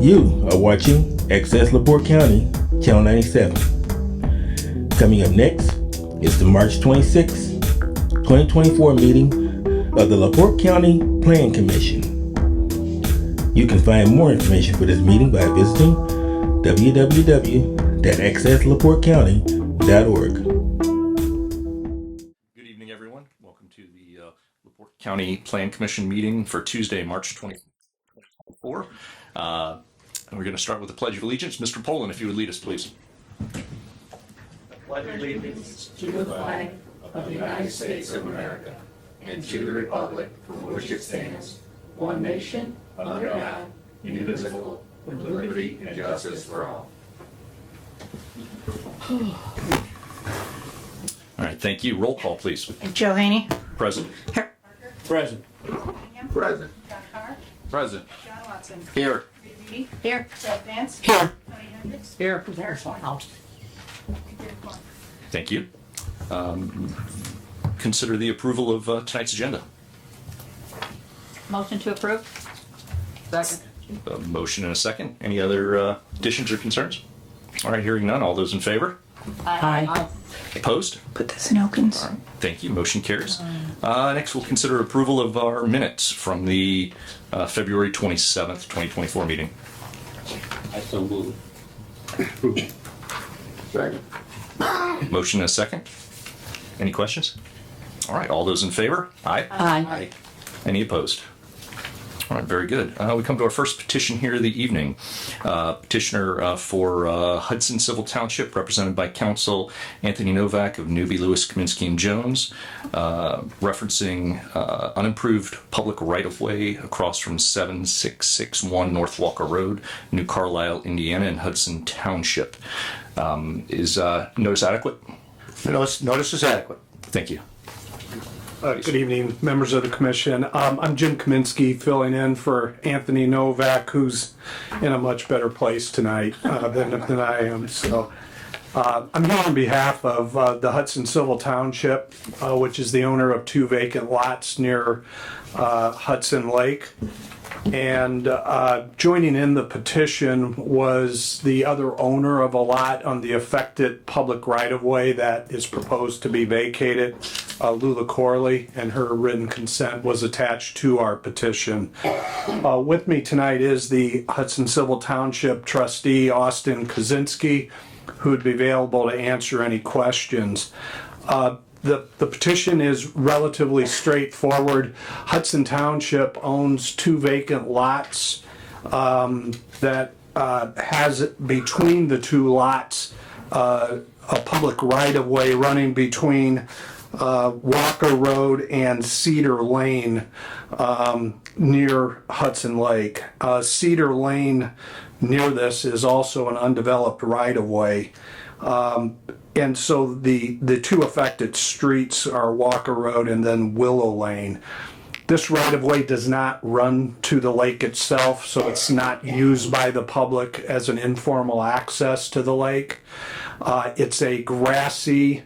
You are watching Access LaPorte County, Channel 97. Coming up next is the March 26, 2024 meeting of the LaPorte County Plan Commission. You can find more information for this meeting by visiting www.accesslaportecounty.org. Good evening, everyone. Welcome to the LaPorte County Plan Commission meeting for Tuesday, March 2024. And we're going to start with the Pledge of Allegiance. Mr. Poland, if you would lead us, please. Pledge allegiance to the flag of the United States of America and to the republic for which it stands, one nation, under God, indivisible, with liberty and justice for all. All right, thank you. Roll call, please. Joe Haney. Present. Present. Present. John Carr. Present. John Watson. Here. Reed. Here. Brad Vance. Here. Tony Hendricks. Here. There's one out. Thank you. Consider the approval of tonight's agenda. Motion to approve. Second. A motion and a second. Any other additions or concerns? All right, hearing none. All those in favor? Aye. Opposed? Put this in Elkins. All right, thank you. Motion carries. Next, we'll consider approval of our minutes from the February 27th, 2024 meeting. I so move. Second. Motion and a second. Any questions? All right, all those in favor? Aye. Aye. Any opposed? All right, very good. We come to our first petition here of the evening. Petitioner for Hudson Civil Township, represented by counsel Anthony Novak of Newby, Lewis, Kaminsky, and Jones, referencing unimproved public right-of-way across from 7661 North Walker Road, New Carlisle, Indiana, in Hudson Township. Is notice adequate? Notice is adequate. Thank you. Good evening, members of the commission. I'm Jim Kaminsky, filling in for Anthony Novak, who's in a much better place tonight than I am. So I'm here on behalf of the Hudson Civil Township, which is the owner of 2 vacant lots near Hudson Lake. And joining in the petition was the other owner of a lot on the affected public right-of-way that is proposed to be vacated, Lula Corley, and her written consent was attached to our petition. With me tonight is the Hudson Civil Township trustee, Austin Kaczynski, who would be available to answer any questions. The petition is relatively straightforward. Hudson Township owns 2 vacant lots that has between the 2 lots a public right-of-way running between Walker Road and Cedar Lane near Hudson Lake. Cedar Lane near this is also an undeveloped right-of-way. And so the 2 affected streets are Walker Road and then Willow Lane. This right-of-way does not run to the lake itself, so it's not used by the public as an informal access to the lake. It's a grassy,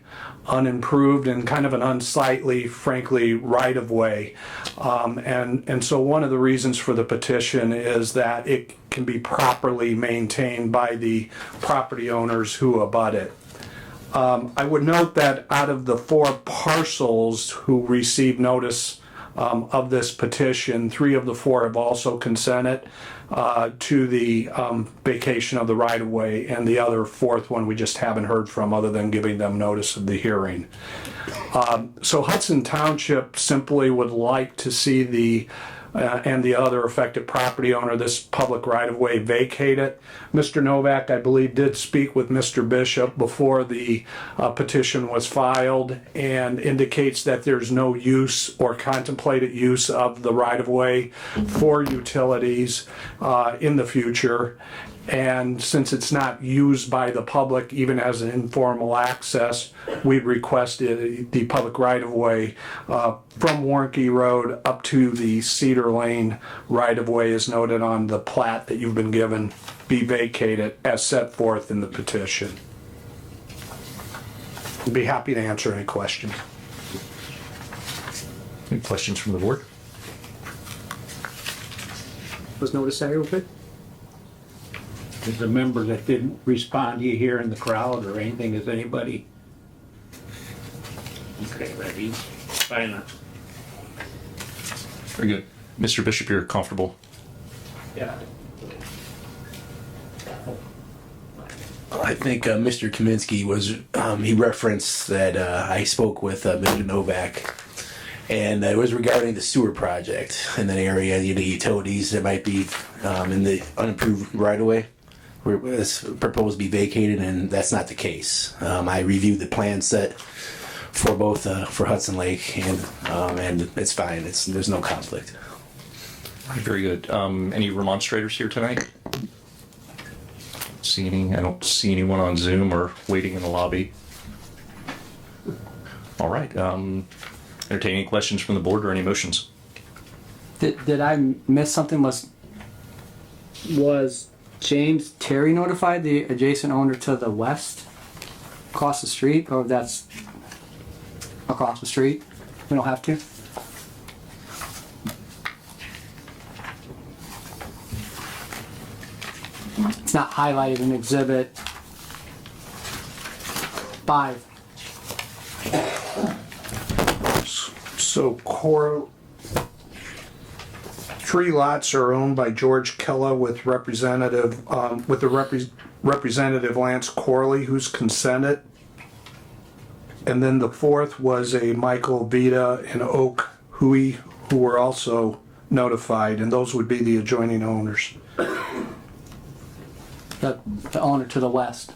unimproved, and kind of an unsightly, frankly, right-of-way. And so one of the reasons for the petition is that it can be properly maintained by the property owners who abut it. I would note that out of the 4 parcels who received notice of this petition, 3 of the 4 have also consented to the vacation of the right-of-way, and the other 4th one we just haven't heard from other than giving them notice of the hearing. So Hudson Township simply would like to see the and the other affected property owner, this public right-of-way, vacated. Mr. Novak, I believe, did speak with Mr. Bishop before the petition was filed and indicates that there's no use or contemplated use of the right-of-way for utilities in the future. And since it's not used by the public, even as an informal access, we've requested the public right-of-way from Warnke Road up to the Cedar Lane right-of-way, as noted on the plat that you've been given, be vacated as set forth in the petition. I'd be happy to answer any questions. Any questions from the board? Was notice adequate? There's a member that didn't respond to you here in the crowd or anything. Is anybody? Okay, ready? Silent. Very good. Mr. Bishop, you're comfortable? Yeah. I think Mr. Kaminsky was, he referenced that I spoke with Mr. Novak, and it was regarding the sewer project in that area, the utilities that might be in the unimproved right-of-way, where it's proposed to be vacated, and that's not the case. I reviewed the plan set for both, for Hudson Lake, and it's fine. There's no conflict. Very good. Any remonstrators here tonight? I don't see anyone on Zoom or waiting in the lobby. All right. Entertain any questions from the board or any motions? Did I miss something? Was James Terry notified, the adjacent owner to the west, across the street, or that's across the street? We don't have to. It's not highlighted in Exhibit 5. So three lots are owned by George Kella with the representative Lance Corley, who's consented. And then the fourth was a Michael Vita and Oak Hui, who were also notified, and those would be the adjoining owners. The owner to the west.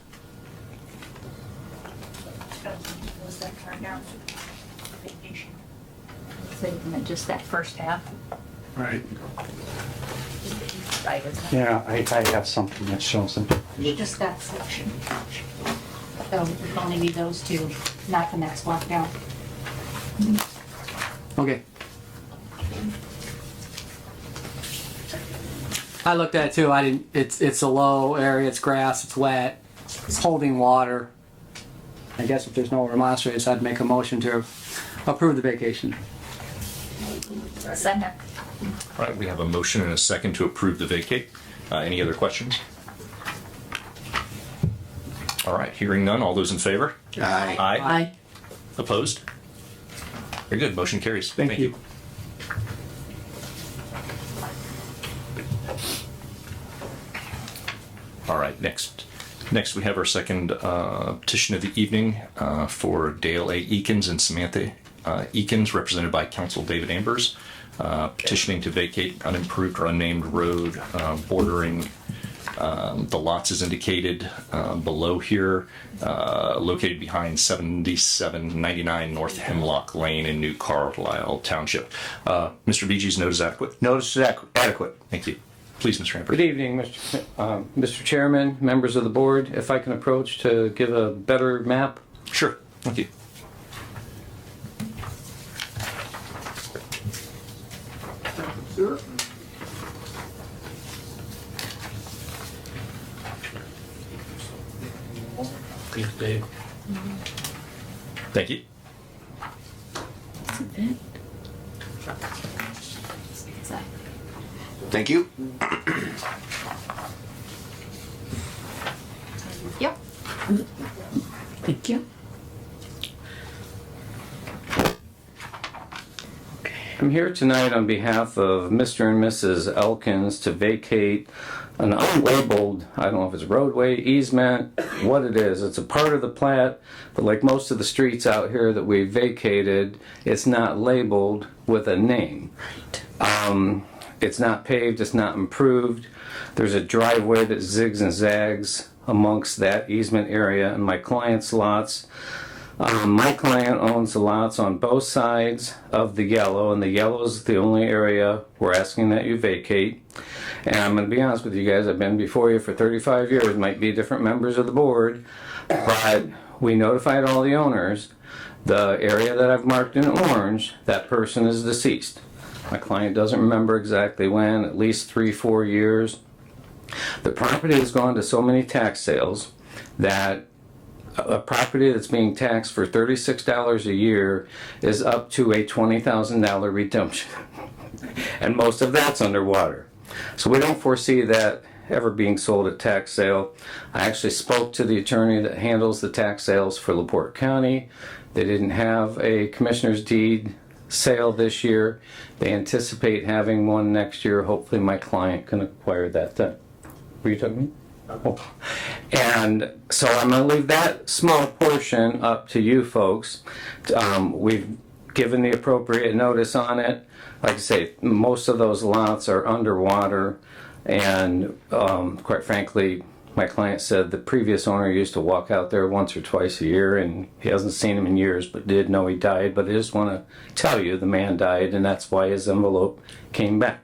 Was that turned down for vacation? So you meant just that first half? Right. Right, isn't it? Yeah, I have something that shows them. Just that section. So it'd only be those two, not the next block down. Okay. I looked at it too. I didn't. It's a low area. It's grass. It's wet. It's holding water. I guess if there's no remonstrance, I'd make a motion to approve the vacation. Second. All right, we have a motion and a second to approve the vacate. Any other questions? All right, hearing none. All those in favor? Aye. Aye. Opposed? Very good. Motion carries. Thank you. All right, next we have our second petition of the evening for Dale A. Eakins and Samantha Eakins, represented by Counsel David Ambers, petitioning to vacate unimproved or unnamed road bordering the lots as indicated below here, located behind 7799 North Hemlock Lane in New Carlisle Township. Mr. VG's note is adequate. Notice is adequate. Thank you. Please, Mr. Amber. Good evening, Mr. Chairman, members of the board. If I can approach to give a better map. Sure. Thank you. Please, Dave. Thank you. Thank you. Yep. Thank you. I'm here tonight on behalf of Mr. and Mrs. Elkins to vacate an unlabeled, I don't know if it's roadway, easement, what it is. It's a part of the plat, but like most of the streets out here that we vacated, it's not labeled with a name. It's not paved, it's not improved. There's a driveway that zigs and zags amongst that easement area and my client's lots. My client owns the lots on both sides of the yellow, and the yellow is the only area we're asking that you vacate. And I'm going to be honest with you guys, I've been before you for 35 years, might be different members of the board, but we notified all the owners. The area that I've marked in orange, that person is deceased. My client doesn't remember exactly when, at least 3-4 years. The property has gone to so many tax sales that a property that's being taxed for $36 a year is up to a $20,000 redemption. And most of that's underwater. So we don't foresee that ever being sold at tax sale. I actually spoke to the attorney that handles the tax sales for LaPorte County. They didn't have a commissioner's deed sale this year. They anticipate having one next year. Hopefully my client can acquire that then. Were you talking to me? Oh. And so I'm going to leave that small portion up to you folks. We've given the appropriate notice on it. Like I say, most of those lots are underwater, and quite frankly, my client said the previous owner used to walk out there once or twice a year, and he hasn't seen him in years, but did know he died. But I just want to tell you the man died, and that's why his envelope came back.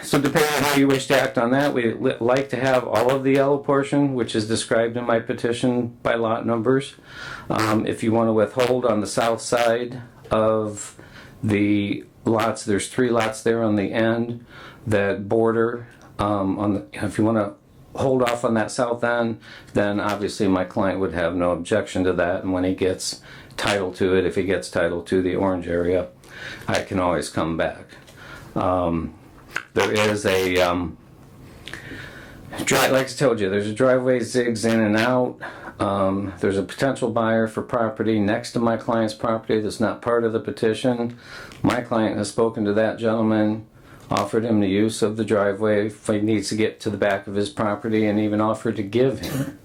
So depending on how you wish to act on that, we'd like to have all of the yellow portion, which is described in my petition by lot numbers. If you want to withhold on the south side of the lots, there's 3 lots there on the end that border if you want to hold off on that south end, then obviously my client would have no objection to that. And when he gets title to it, if he gets title to the orange area, I can always come back. There is a, like I told you, there's a driveway zigs in and out. There's a potential buyer for property next to my client's property that's not part of the petition. My client has spoken to that gentleman, offered him the use of the driveway if he needs to get to the back of his property, and even offered to give him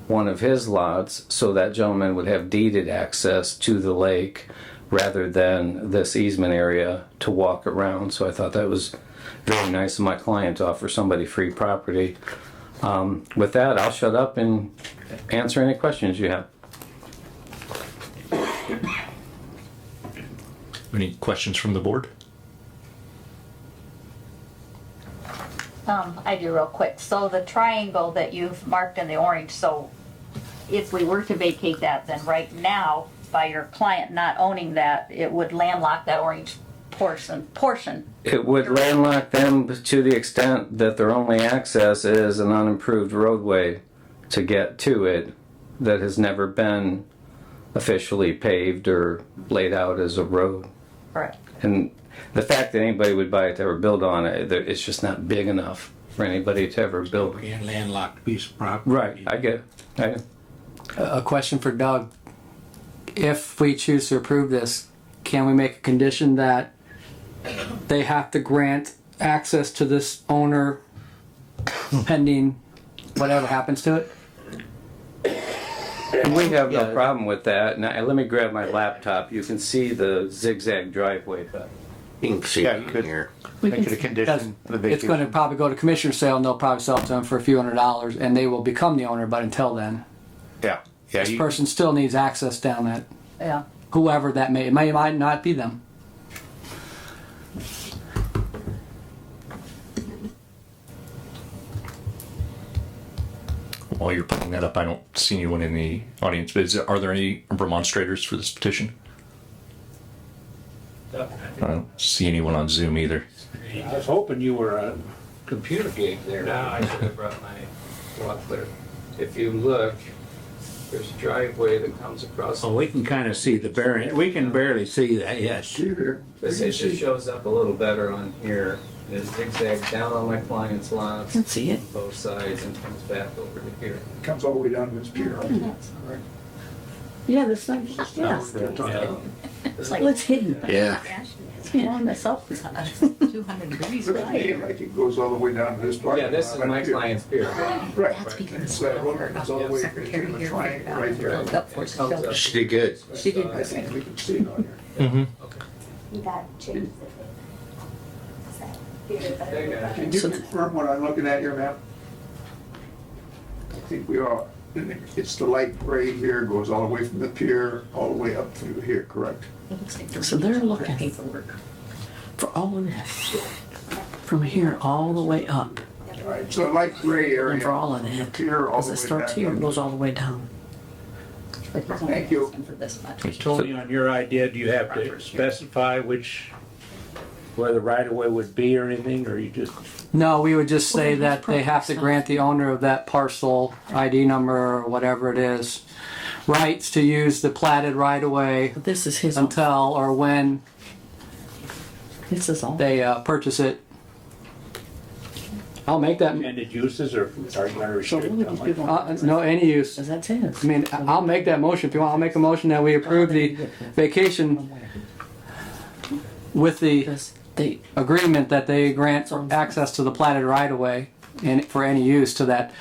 one of his lots so that gentleman would have deeded access to the lake rather than this easement area to walk around. So I thought that was very nice of my client to offer somebody free property. With that, I'll shut up and answer any questions you have. Any questions from the board? I do real quick. So the triangle that you've marked in the orange, so if we were to vacate that, then right now, by your client not owning that, it would landlock that orange portion. It would landlock them to the extent that their only access is an unimproved roadway to get to it that has never been officially paved or laid out as a road. Correct. And the fact that anybody would buy it to ever build on it, it's just not big enough for anybody to ever build. A landlocked piece of property. Right, I get it. A question for Doug. If we choose to approve this, can we make a condition that they have to grant access to this owner pending whatever happens to it? We have no problem with that. Now, let me grab my laptop. You can see the zigzag driveway, but You can see Yeah, it you could here. make it a condition. of the It's going to vacation. probably go to commissioner's sale, and they'll probably sell it to them for a few $100s, and they will become the owner. But until then, Yeah, yeah. this person still needs access down that, Yeah. whoever that may, might not be them. While you're putting that up, I don't see anyone in the audience, but are there any remonstrators for this petition? I don't see anyone on Zoom either. I was hoping you were a computer geek there. no, I should have brought my waffler. If you look, there's a driveway that comes across. Oh, we can kind of see the bearing. We can barely see that, yes. This just shows up a little better on here. It zigzags down on my client's lots. Can see it. Both sides and comes back over to here. Comes all the way down to this pier. Yeah, this thing, yeah. It's like, Well, it's hidden. Yeah. it's on the south side, 200 degrees away. Like it goes all the way down to this part. Yeah, this is my client's pier. Right. That's because It's that road that goes all the way into the triangle right there. Up for shelter. She did good. She did. I think we can see it on here. You got change Can you confirm what I'm looking at here, ma'am? I think we are. It's the light gray here, goes all the way from the pier, all the way up through here, correct? So they're looking for all of this, from here all the way up, All right, so the light gray area. and for all of from the that. pier all Because the it way starts back here up. and goes all the way down. But he's only Thank you. asking for this much. Tony, on your idea, do you have to specify where the right of way would be or anything, or you just? No, we would just Well, say then that he's they have to probably grant the owner of that parcel ID number or whatever it is, rights to use the platted right-of-way But this is his, until or when this is all. they purchase it. I'll make that, Intended uses, or are you gonna So restrict what would them? you do on, no, any use. cause that's his. I mean, I'll make that motion if you want. I'll make a motion that we approve the vacation with the Cause they, agreement that they grant access to the platted right of way and for any use to that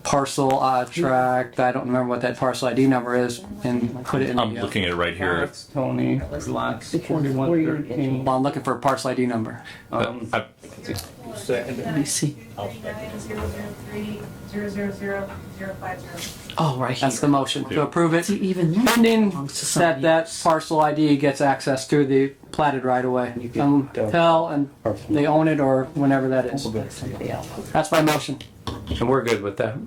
parcel tract. I don't remember what that parcel ID number is, and put it in. I'm the, looking at it right here. Tony. lots 4113. Well, I'm looking for a parcel ID number. I- Let me see. 903-000-050. Oh, right here. That's the motion to approve it. See, even that Pending belongs to that somebody that else. parcel ID gets access to the platted right of way until and they own it or whenever that is. Somebody else. That's my motion. And we're good with that.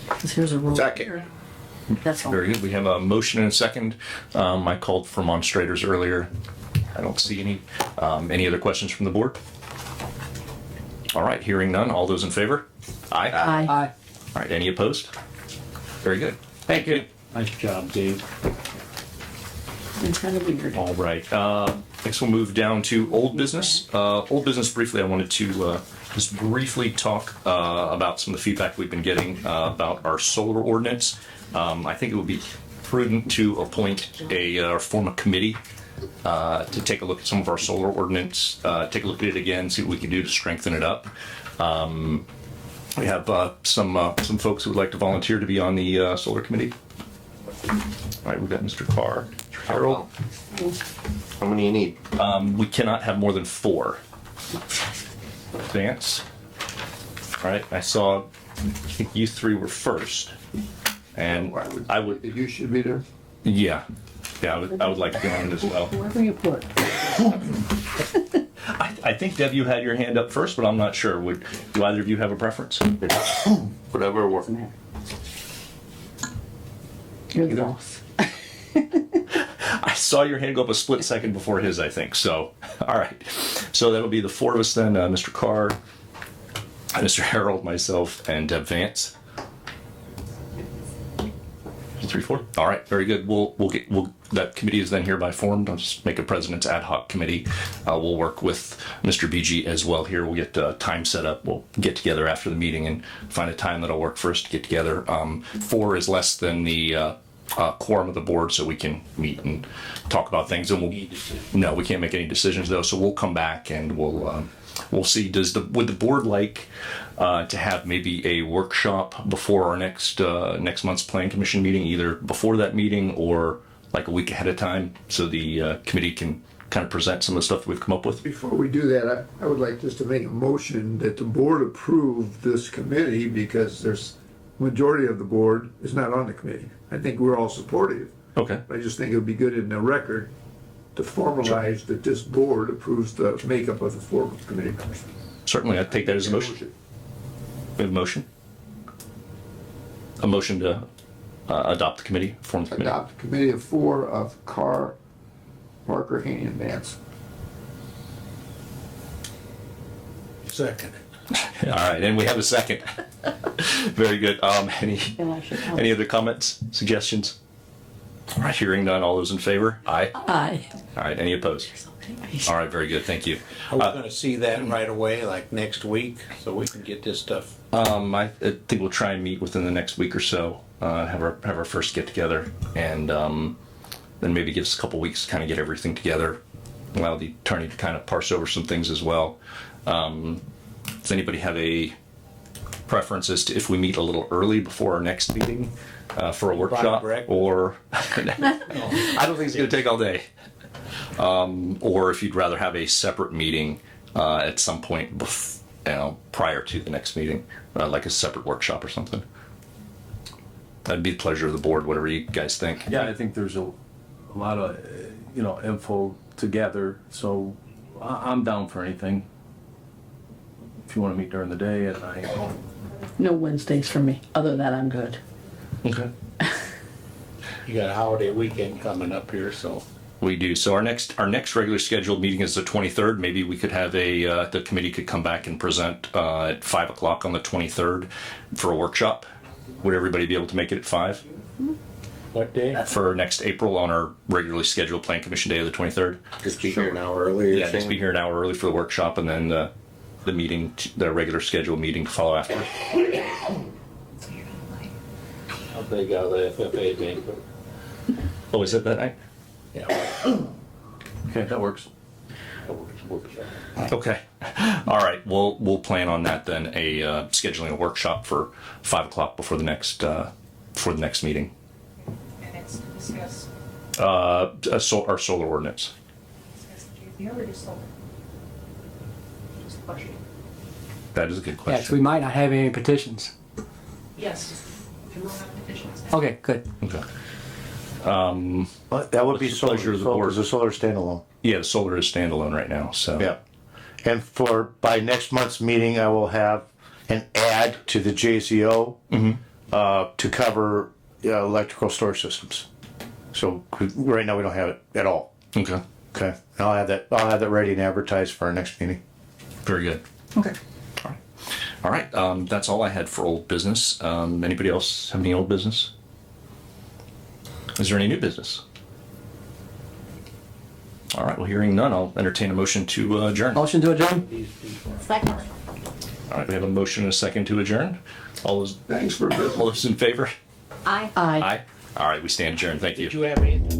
'Cause here's a road Second. here. That's all. Very good. We have a motion and a second. I called for demonstrators earlier. I don't see any. Any other questions from the board? All right, hearing none. All those in favor? Aye. Aye. Aye. All right, any opposed? Very good. Thank you. Nice job, Dave. It's kind of weird. All right. Next we'll move down to old business. Old business briefly, I wanted to just briefly talk about some of the feedback we've been getting about our solar ordinance. I think it would be prudent to appoint or form a committee to take a look at some of our solar ordinance, take a look at it again, see what we can do to strengthen it up. We have some folks who would like to volunteer to be on the solar committee. All right, we've got Mr. Carr, Mr. Harold. How many you need? We cannot have more than 4. Vance. All right, I think you 3 were first. And I would, You should be there. yeah, I would like to be on it as well. Whoever you put. I think Deb, you had your hand up first, but I'm not sure. Do either of you have a preference? Whatever works. You're the boss. I saw your hand go up a split second before his, I think. So, all right. So that'll be the 4 of us then, Mr. Carr, Mr. Harold, myself, and Deb Vance. 3, 4. All right, very good. That committee is then hereby formed. I'll just make a president's ad hoc committee. We'll work with Mr. BG as well here. We'll get time set up. We'll get together after the meeting and find a time that'll work for us to get together. 4 is less than the quorum of the board, so we can meet and talk about things. And we can't make any decisions though. So we'll come back and we'll see. Would the board like to have maybe a workshop before our next month's plan commission meeting, either before that meeting or like a week ahead of time, so the committee can kind of present some of the stuff that we've come up with? Before we do that, I would like just to make a motion that the board approve this committee because majority of the board is not on the committee. I think we're all supportive. Okay. I just think it would be good in the record to formalize that this board approves the makeup of the 4 committee members. Certainly, I'd take that as a motion. We have a motion? A motion to adopt the committee, form the committee. Adopt a committee of 4 of Carr, Parker, Haney, and Vance. Second. All right, and we have a second. Very good. Any other comments, suggestions? All right, hearing none. All those in favor? Aye. Aye. All right, any opposed? All right, very good. Thank you. Are we gonna see that right away, like next week, so we can get this stuff? I think we'll try and meet within the next week or so. Have our first get together, and then maybe give us a couple weeks to kind of get everything together. Allow the attorney to kind of parse over some things as well. Does anybody have a preference as to if we meet a little early before our next meeting for a workshop, or I don't think it's going to take all day, or if you'd rather have a separate meeting at some point prior to the next meeting, like a separate workshop or something. That'd be the pleasure of the board, whatever you guys think. Yeah, I think there's a lot of, info to gather, so I'm down for anything. If you want to meet during the day at night. No Wednesdays for me. Other than that, I'm good. Okay. You got a holiday weekend coming up here, so. We do. So our next regular scheduled meeting is the 23rd. Maybe we could have the committee could come back and present at 5 o'clock on the 23rd for a workshop. Would everybody be able to make it at 5? What day? For next April on our regularly scheduled Plan Commission Day of the 23rd. Just be here an hour early. Yeah, just be here an hour early for the workshop, and then the meeting, the regular scheduled meeting to follow after. How big are the FFA being? Oh, is it that night? Okay, that works. Okay. All right. We'll plan on that then. Scheduling a workshop for 5 o'clock before the next meeting. And it's to discuss. Our solar ordinance. JPO or just solar? Just a question. That is a good Yeah, 'cause question. we might not have any petitions. Yes. We will have petitions. Okay, good. Okay. That would be What's the solar, pleasure of the board? the solar standalone. Yeah, the solar is standalone right now. So Yeah. And by next month's meeting, I will have an add to the JCO to cover electrical storage systems. So right now we don't have it at all. Okay. Okay. And I'll have that ready and advertised for our next meeting. Very good. Okay. All right. That's all I had for old business. Anybody else have any old business? Is there any new business? All right. Well, hearing none, I'll entertain a motion to adjourn. Motion to adjourn? Second. All right. We have a motion and a second to adjourn. All those Thanks for visiting. in favor? Aye. Aye. Aye. All right. We stand adjourned. Thank you. Did you have anything?